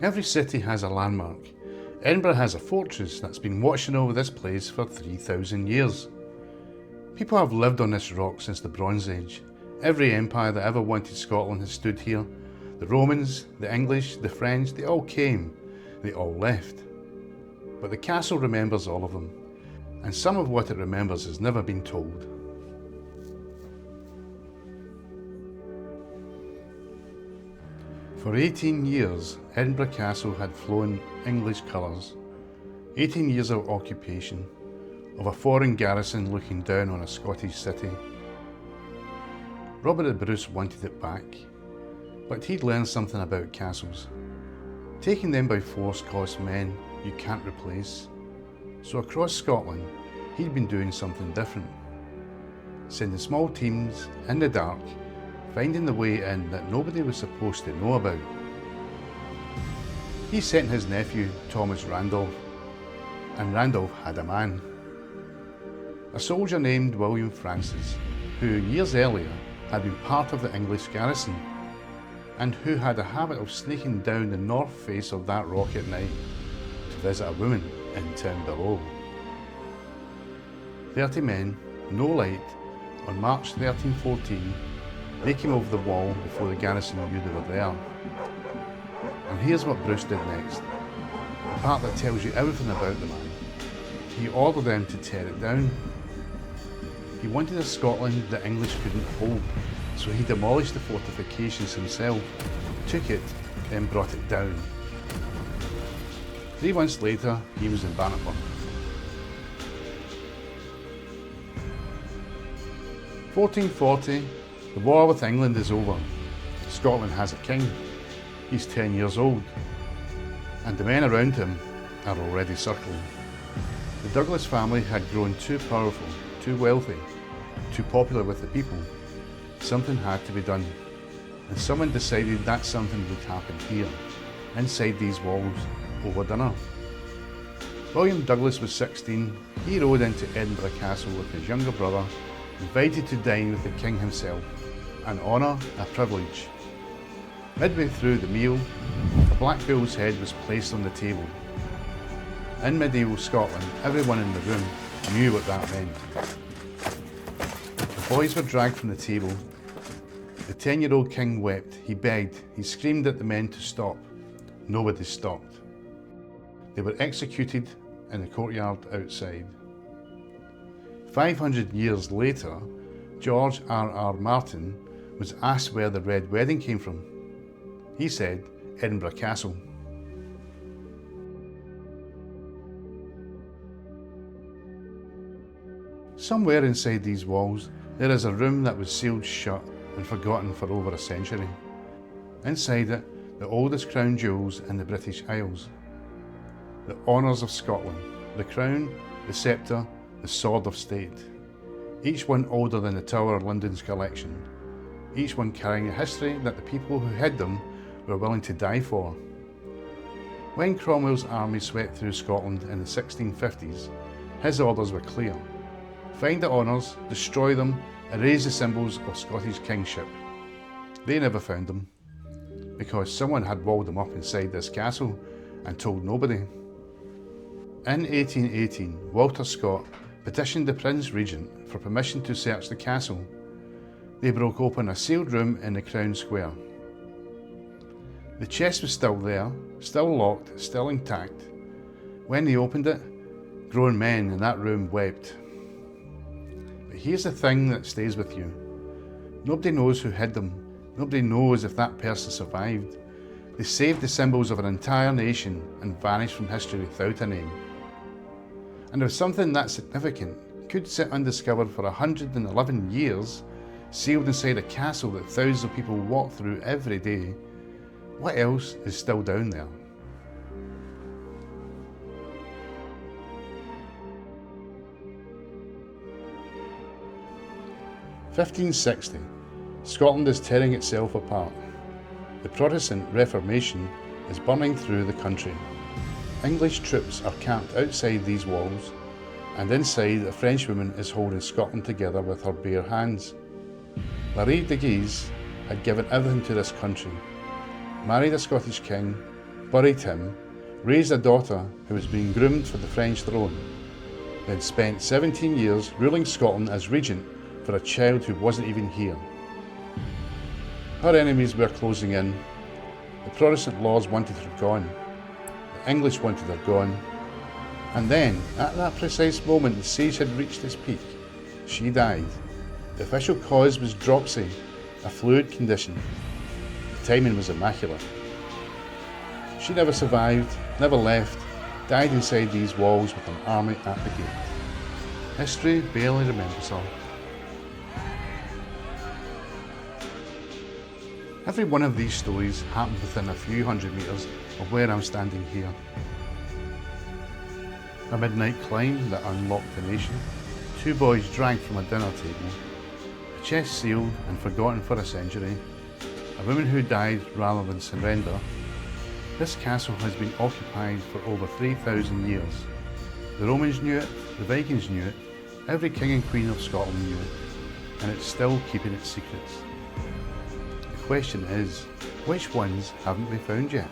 Every city has a landmark. Edinburgh has a fortress that's been watching over this place for 3,000 years. People have lived on this rock since the Bronze Age. Every empire that ever wanted Scotland has stood here. The Romans, the English, the French, they all came, they all left. But the castle remembers all of them, and some of what it remembers has never been told. For 18 years, Edinburgh Castle had flown English colours. 18 years of occupation, of a foreign garrison looking down on a Scottish city. Robert the Bruce wanted it back, but he'd learned something about castles. Taking them by force costs men you can't replace. So across Scotland, he'd been doing something different. Sending small teams in the dark, finding the way in that nobody was supposed to know about. He sent his nephew, Thomas Randolph, and Randolph had a man. A soldier named William Francis, who years earlier had been part of the English garrison, and who had a habit of sneaking down the north face of that rock at night to visit a woman in town below. 30 men, no light, on March 1314, they came over the wall before the garrison knew they were there. And here's what Bruce did next, the part that tells you everything about the man. He ordered them to tear it down. He wanted a Scotland the English couldn't hold, so he demolished the fortifications himself, took it, then brought it down. 3 months later, he was in Bannockburn. 1440, the war with England is over. Scotland has a king. He's 10 years old, and the men around him are already circling. The Douglas family had grown too powerful, too wealthy, too popular with the people. Something had to be done, and someone decided that something would happen here, inside these walls, over dinner. William Douglas was 16. He rode into Edinburgh Castle with his younger brother, invited to dine with the king himself, an honour, a privilege. Midway through the meal, a black bull's head was placed on the table. In medieval Scotland, everyone in the room knew what that meant. The boys were dragged from the table. The 10-year-old king wept, he begged, he screamed at the men to stop. Nobody stopped. They were executed in the courtyard outside. 500 years later, George R.R. Martin was asked where the Red Wedding came from. He said, Edinburgh Castle. Somewhere inside these walls, there is a room that was sealed shut and forgotten for over a century. Inside it, the oldest crown jewels in the British Isles. The honours of Scotland, the crown, the sceptre, the sword of state. Each one older than the Tower of London's collection. Each one carrying a history that the people who hid them were willing to die for. When Cromwell's army swept through Scotland in the 1650s, his orders were clear. Find the honours, destroy them, erase the symbols of Scottish kingship. They never found them, because someone had walled them up inside this castle and told nobody. In 1818, Walter Scott petitioned the Prince Regent for permission to search the castle. They broke open a sealed room in the Crown Square. The chest was still there, still locked, still intact. When they opened it, grown men in that room wept. But here's the thing that stays with you. Nobody knows who hid them. Nobody knows if that person survived. They saved the symbols of an entire nation and vanished from history without a name. And if something that significant could sit undiscovered for 111 years, sealed inside a castle that thousands of people walk through every day, what else is still down there? (1560). Scotland is tearing itself apart. The Protestant Reformation is burning through the country. English troops are camped outside these walls, and inside a Frenchwoman is holding Scotland together with her bare hands. Marie de Guise had given everything to this country, married a Scottish king, buried him, raised a daughter who was being groomed for the French throne, then spent 17 years ruling Scotland as regent for a child who wasn't even here. Her enemies were closing in. The Protestant lords wanted her gone. The English wanted her gone. And then, at that precise moment the siege had reached its peak, she died. The official cause was dropsy, a fluid condition. The timing was immaculate. She never survived, never left, died inside these walls with an army at the gate. History barely remembers her. Every one of these stories happened within a few hundred metres of where I'm standing here. A midnight climb that unlocked the nation, 2 boys dragged from a dinner table, a chest sealed and forgotten for a century, a woman who died rather than surrender. This castle has been occupied for over 3,000 years. The Romans knew it, the Vikings knew it, every king and queen of Scotland knew it, and it's still keeping its secrets. The question is, which ones haven't we found yet?